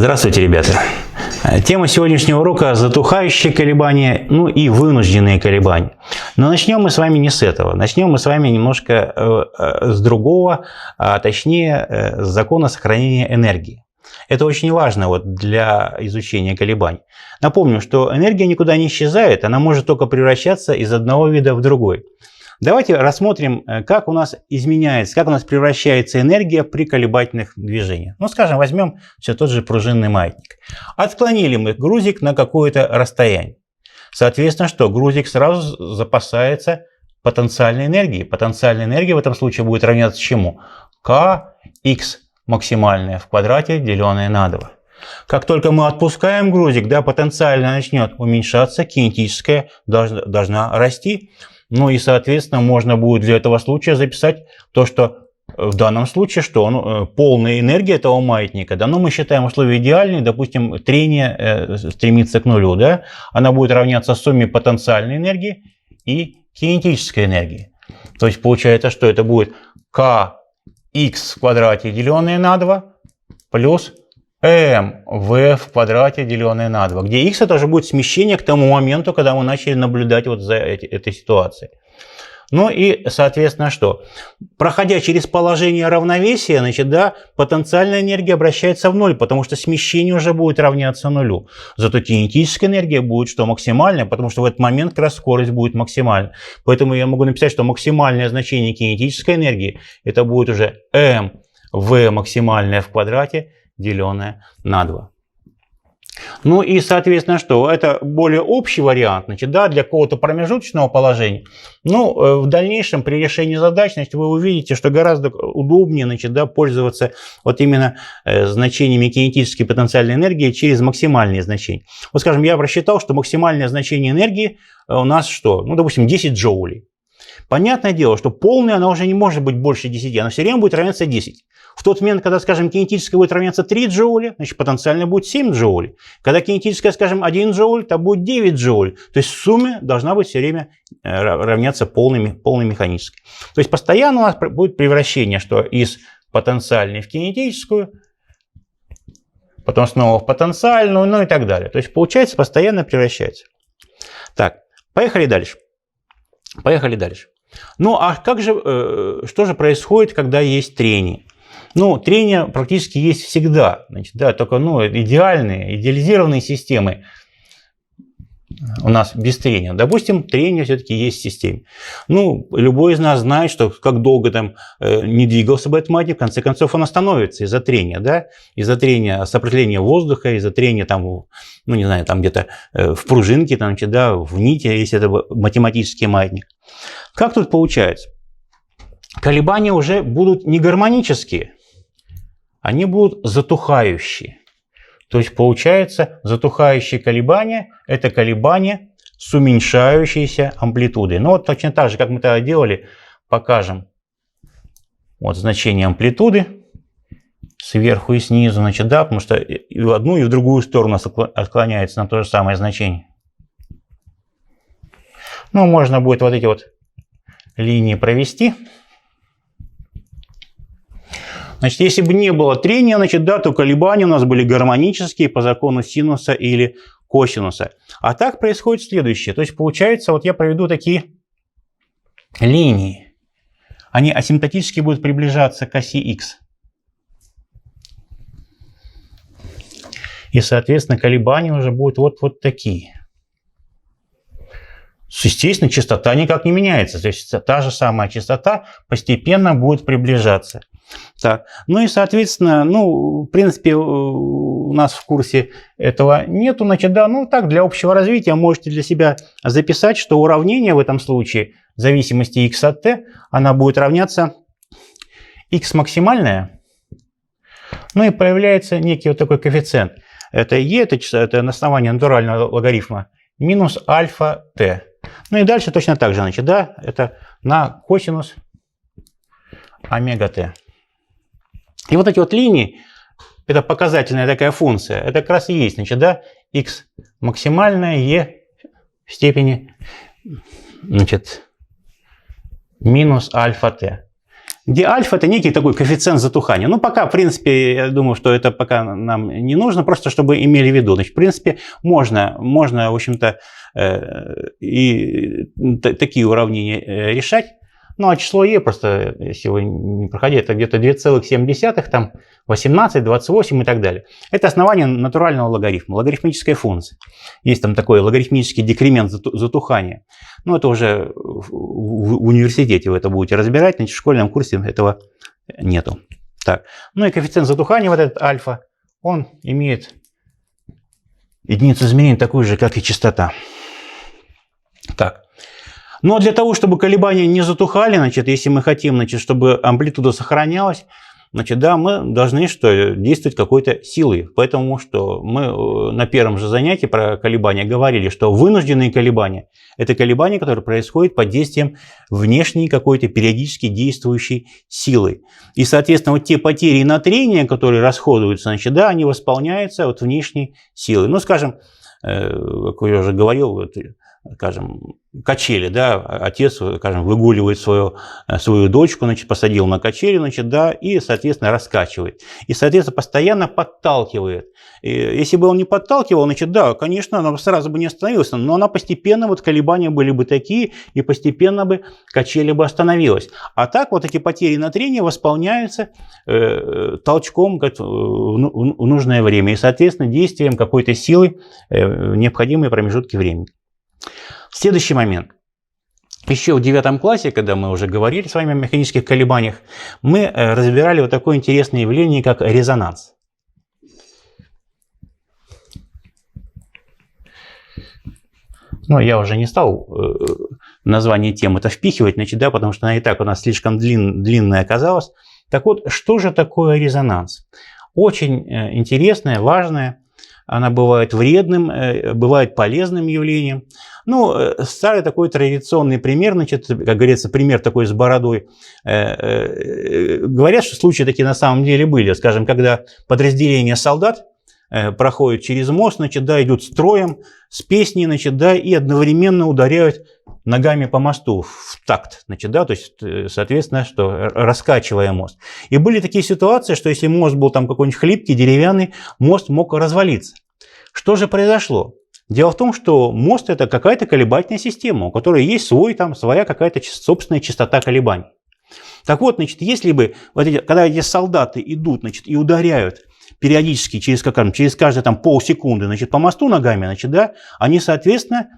Здравствуйте, ребята! Тема сегодняшнего урока – затухающие колебания, ну и вынужденные колебания. Но начнем мы с вами не с этого. Начнем мы с вами немножко с другого, а точнее с закона сохранения энергии. Это очень важно для изучения колебаний. Напомню, что энергия никуда не исчезает, она может только превращаться из одного вида в другой. Давайте рассмотрим, как у нас изменяется, как у нас превращается энергия при колебательных движениях. Ну, скажем, возьмем все тот же пружинный маятник. Отклонили мы грузик на какое-то расстояние. Соответственно, что? Грузик сразу запасается потенциальной энергией. Потенциальная энергия в этом случае будет равняться чему? Kx максимальное в квадрате, деленное на 2. Как только мы отпускаем грузик, да, потенциально начнет уменьшаться, кинетическая должна расти. Ну и, соответственно, можно будет для этого случая записать то, что в данном случае, что полная энергия этого маятника, да, ну мы считаем условия идеальные, допустим, трение стремится к нулю, да, она будет равняться сумме потенциальной энергии и кинетической энергии. То есть получается, что это будет kx в квадрате, деленное на 2, плюс mv в квадрате, деленное на 2, где x это уже будет смещение к тому моменту, когда мы начали наблюдать вот за этой ситуацией. Ну и, соответственно, что? Проходя через положение равновесия, значит, да, потенциальная энергия обращается в ноль, потому что смещение уже будет равняться нулю. Зато кинетическая энергия будет что? Максимальная, потому что в этот момент как раз скорость будет максимальна. Поэтому я могу написать, что максимальное значение кинетической энергии это будет уже mv максимальное в квадрате, деленное на 2. Ну и, соответственно, что? Это более общий вариант, значит, да, для какого-то промежуточного положения. Ну, в дальнейшем при решении задач, значит, вы увидите, что гораздо удобнее, значит, да, пользоваться вот именно значениями кинетической потенциальной энергии через максимальные значения. Вот, скажем, я просчитал, что максимальное значение энергии у нас что? Ну, допустим, 10 джоулей. Понятное дело, что полная она уже не может быть больше 10, она все время будет равняться 10. В тот момент, когда, скажем, кинетическая будет равняться 3 джоуля, значит, потенциально будет 7 джоулей. Когда кинетическая, скажем, 1 джоуль, то будет 9 джоуль. То есть в сумме должна быть все время равняться полной механической. То есть постоянно у нас будет превращение, что из потенциальной в кинетическую, потом снова в потенциальную, ну и так далее. То есть получается постоянно превращается. Так, поехали дальше. Поехали дальше. Ну, а как же, что же происходит, когда есть трение? Ну, трение практически есть всегда. Значит, да, только идеальные, идеализированные системы у нас без трения. Допустим, трение все-таки есть в системе. Ну, любой из нас знает, что как долго там не двигался бы этот маятник, в конце концов он остановится из-за трения, да? Из-за трения сопротивления воздуха, из-за трения там, ну, не знаю, там где-то в пружинке, там, да, в нити, если это математический маятник. Как тут получается? Колебания уже будут не гармонические, они будут затухающие. То есть получается, затухающие колебания – это колебания с уменьшающейся амплитудой. Ну вот точно так же, как мы это делали, покажем вот значение амплитуды сверху и снизу, значит, да, потому что и в одну, и в другую сторону отклоняется на то же самое значение. Ну, можно будет вот эти вот линии провести. Значит, если бы не было трения, значит, да, то колебания у нас были гармонические по закону синуса или косинуса. А так происходит следующее. То есть получается, вот я проведу такие линии. Они асимптотически будут приближаться к оси x. И, соответственно, колебания уже будут вот такие. Естественно, частота никак не меняется. То есть та же самая частота постепенно будет приближаться. Так. Ну и, соответственно, ну, в принципе, у нас в курсе этого нету. Значит, да, ну так, для общего развития можете для себя записать, что уравнение в этом случае в зависимости x от t, она будет равняться x максимальное. Ну и появляется некий вот такой коэффициент. Это e, это на основании натурального логарифма, минус альфа t. Ну и дальше точно так же, значит, да, это на косинус омега t. И вот эти вот линии, это показательная такая функция, это как раз и есть, значит, да, x максимальное, e в степени, значит, минус альфа t. где альфа – это некий такой коэффициент затухания. Ну, пока, в принципе, я думаю, что это пока нам не нужно, просто чтобы имели в виду. Значит, в принципе, можно в общем-то, и такие уравнения решать. Ну, а число e просто, если вы не проходили, это где-то 2,7, там 18, 28 и так далее. Это основание натурального логарифма, логарифмическая функция. Есть там такой логарифмический декремент затухания. Ну, это уже в университете вы это будете разбирать, значит, в школьном курсе этого нету. Так. Ну и коэффициент затухания, вот этот альфа, он имеет единицу измерения такую же, как и частота. Так. Но для того, чтобы колебания не затухали, значит, если мы хотим, значит, чтобы амплитуда сохранялась, значит, да, мы должны что, действовать какой-то силой. Поэтому что мы на первом же занятии про колебания говорили, что вынужденные колебания – это колебания, которые происходят под действием внешней какой-то периодически действующей силы. И, соответственно, вот те потери на трение, которые расходуются, значит, да, они восполняются от внешней силы. Ну, скажем, как я уже говорил, вот, скажем, качели, да, отец, скажем, выгуливает свою дочку, значит, посадил на качели, значит, да, и, соответственно, раскачивает. И, соответственно, постоянно подталкивает. И если бы он не подталкивал, значит, да, конечно, она сразу бы не остановилась, но она постепенно, вот колебания были бы такие, и постепенно бы качели бы остановилась. А так вот эти потери на трение восполняются толчком в нужное время и, соответственно, действием какой-то силы в необходимые промежутки времени. Следующий момент. Еще в 9 классе, когда мы уже говорили с вами о механических колебаниях, мы разбирали вот такое интересное явление, как резонанс. Ну, я уже не стал название темы-то впихивать, значит, да, потому что она и так у нас слишком длинная оказалась. Так вот, что же такое резонанс? Очень интересное, важное. Она бывает вредным, бывает полезным явлением. Ну, старый такой традиционный пример, значит, как говорится, пример такой с бородой. Говорят, что случаи такие на самом деле были. Скажем, когда подразделение солдат проходит через мост, значит, да, идут строем, с песней, значит, да, и одновременно ударяют ногами по мосту в такт, значит, да, то есть, соответственно, что раскачивая мост. И были такие ситуации, что если мост был там какой-нибудь хлипкий, деревянный, мост мог развалиться. Что же произошло? Дело в том, что мост – это какая-то колебательная система, у которой есть своя какая-то собственная частота колебаний. Так вот, значит, если бы, когда эти солдаты идут, значит, и ударяют периодически через каждые там полсекунды, значит, по мосту ногами, значит, да, они, соответственно,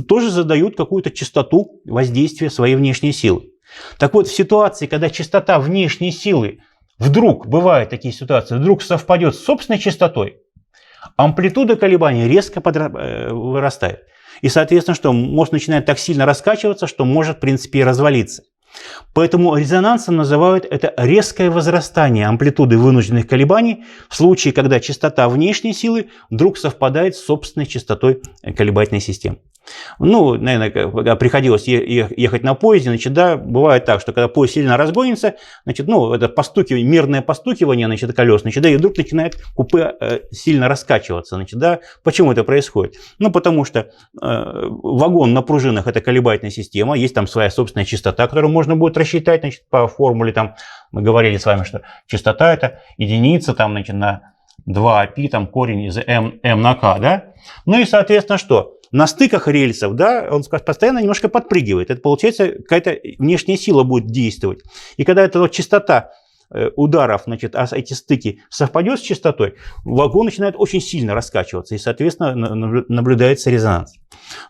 тоже задают какую-то частоту воздействия своей внешней силы. Так вот, в ситуации, когда частота внешней силы вдруг, бывают такие ситуации, вдруг совпадет с собственной частотой, амплитуда колебаний резко вырастает. И, соответственно, что мост начинает так сильно раскачиваться, что может, в принципе, и развалиться. Поэтому резонансом называют это резкое возрастание амплитуды вынужденных колебаний в случае, когда частота внешней силы вдруг совпадает с собственной частотой колебательной системы. Ну, наверное, когда приходилось ехать на поезде, значит, да, бывает так, что когда поезд сильно разгонится, значит, ну, это постукивание, мерное постукивание, значит, колес, значит, да, и вдруг начинает купе сильно раскачиваться, значит, да. Почему это происходит? Ну, потому что вагон на пружинах – это колебательная система, есть там своя собственная частота, которую можно будет рассчитать, значит, по формуле, там, мы говорили с вами, что частота – это единица, там, значит, на 2π, там, корень из m на k, да. Ну и, соответственно, что? На стыках рельсов, да, он постоянно немножко подпрыгивает. Это, получается, какая-то внешняя сила будет действовать. И когда эта вот частота ударов, значит, а эти стыки совпадет с частотой, вагон начинает очень сильно раскачиваться. И, соответственно, наблюдается резонанс.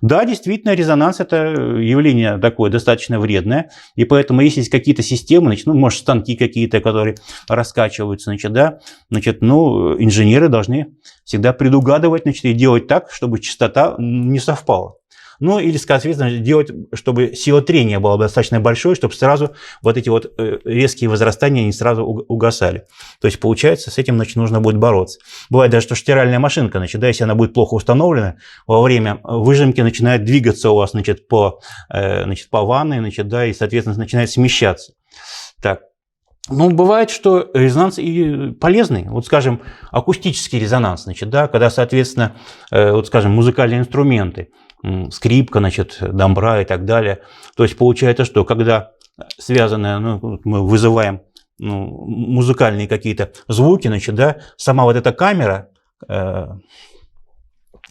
Да, действительно, резонанс – это явление такое достаточно вредное. И поэтому, если есть какие-то системы, значит, ну, может, станки какие-то, которые раскачиваются, значит, да, значит, ну, инженеры должны всегда предугадывать, значит, и делать так, чтобы частота не совпала. Ну, или, соответственно, делать, чтобы сила трения была достаточно большой, чтобы сразу вот эти вот резкие возрастания не сразу угасали. То есть, получается, с этим, значит, нужно будет бороться. Бывает даже, что стиральная машинка, значит, да, если она будет плохо установлена, во время выжимки начинает двигаться у вас, значит, по ванной, значит, да, и, соответственно, начинает смещаться. Так. Ну, бывает, что резонанс и полезный. Вот, скажем, акустический резонанс, значит, да, когда, соответственно, вот, скажем, музыкальные инструменты, скрипка, значит, домбра и так далее. То есть получается, что когда связанная, ну, мы вызываем музыкальные какие-то звуки, значит, да, сама вот эта камера,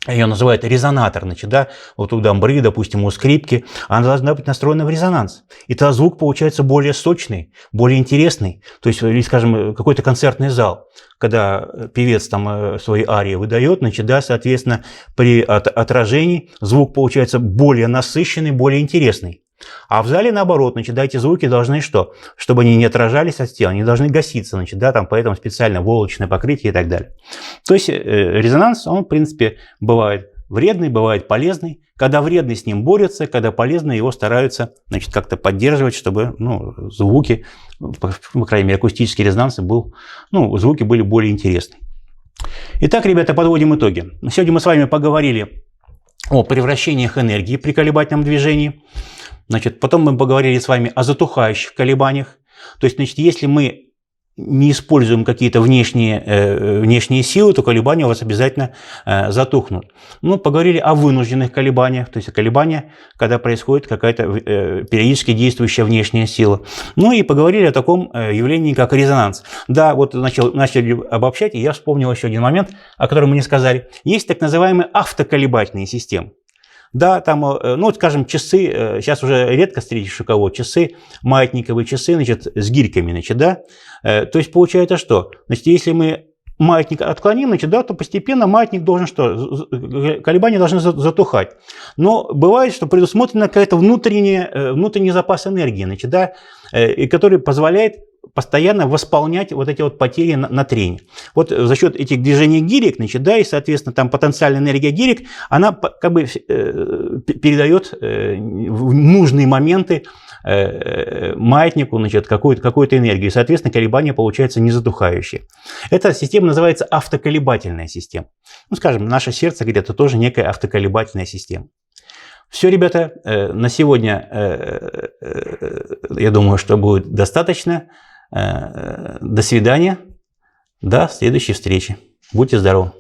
ее называют резонатор, значит, да, вот у дамбры, допустим, у скрипки, она должна быть настроена в резонанс. И тогда звук получается более сочный, более интересный. То есть, или, скажем, какой-то концертный зал, когда певец там свои арии выдает, значит, да, соответственно, при отражении звук получается более насыщенный, более интересный. А в зале наоборот, значит, да, эти звуки должны что? Чтобы они не отражались от стен, они должны гаситься, значит, да, там поэтому специально волочное покрытие и так далее. То есть резонанс, он в принципе бывает вредный, бывает полезный. Когда вредный, с ним борются, когда полезный, его стараются, значит, как-то поддерживать, чтобы, ну, звуки, по крайней мере, акустический резонанс был, ну, звуки были более интересны. Итак, ребята, подводим итоги. Сегодня мы с вами поговорили о превращениях энергии при колебательном движении. Значит, потом мы поговорили с вами о затухающих колебаниях. То есть, значит, если мы не используем какие-то внешние силы, то колебания у вас обязательно затухнут. Ну, поговорили о вынужденных колебаниях, то есть колебания, когда происходит какая-то периодически действующая внешняя сила. Ну и поговорили о таком явлении, как резонанс. Да, вот начали обобщать, и я вспомнил еще один момент, о котором мы не сказали. Есть так называемые автоколебательные системы. Да, там, ну, скажем, часы, сейчас уже редко встретишь у кого часы, маятниковые часы, значит, с гирьками, значит, да. То есть получается что? Значит, если мы маятник отклоним, значит, да, то постепенно маятник должен что? Колебания должны затухать. Но бывает, что предусмотрена какая-то внутренний запас энергии, значит, да, и который позволяет постоянно восполнять вот эти вот потери на трение. Вот за счет этих движений гирек, значит, да, и, соответственно, там потенциальная энергия гирек, она как бы передает в нужные моменты маятнику, значит, какую-то энергию. И, соответственно, колебания получаются незатухающие. Эта система называется автоколебательная система. Ну, скажем, наше сердце где-то тоже некая автоколебательная система. Все, ребята, на сегодня, я думаю, что будет достаточно. До свидания. До следующей встречи. Будьте здоровы.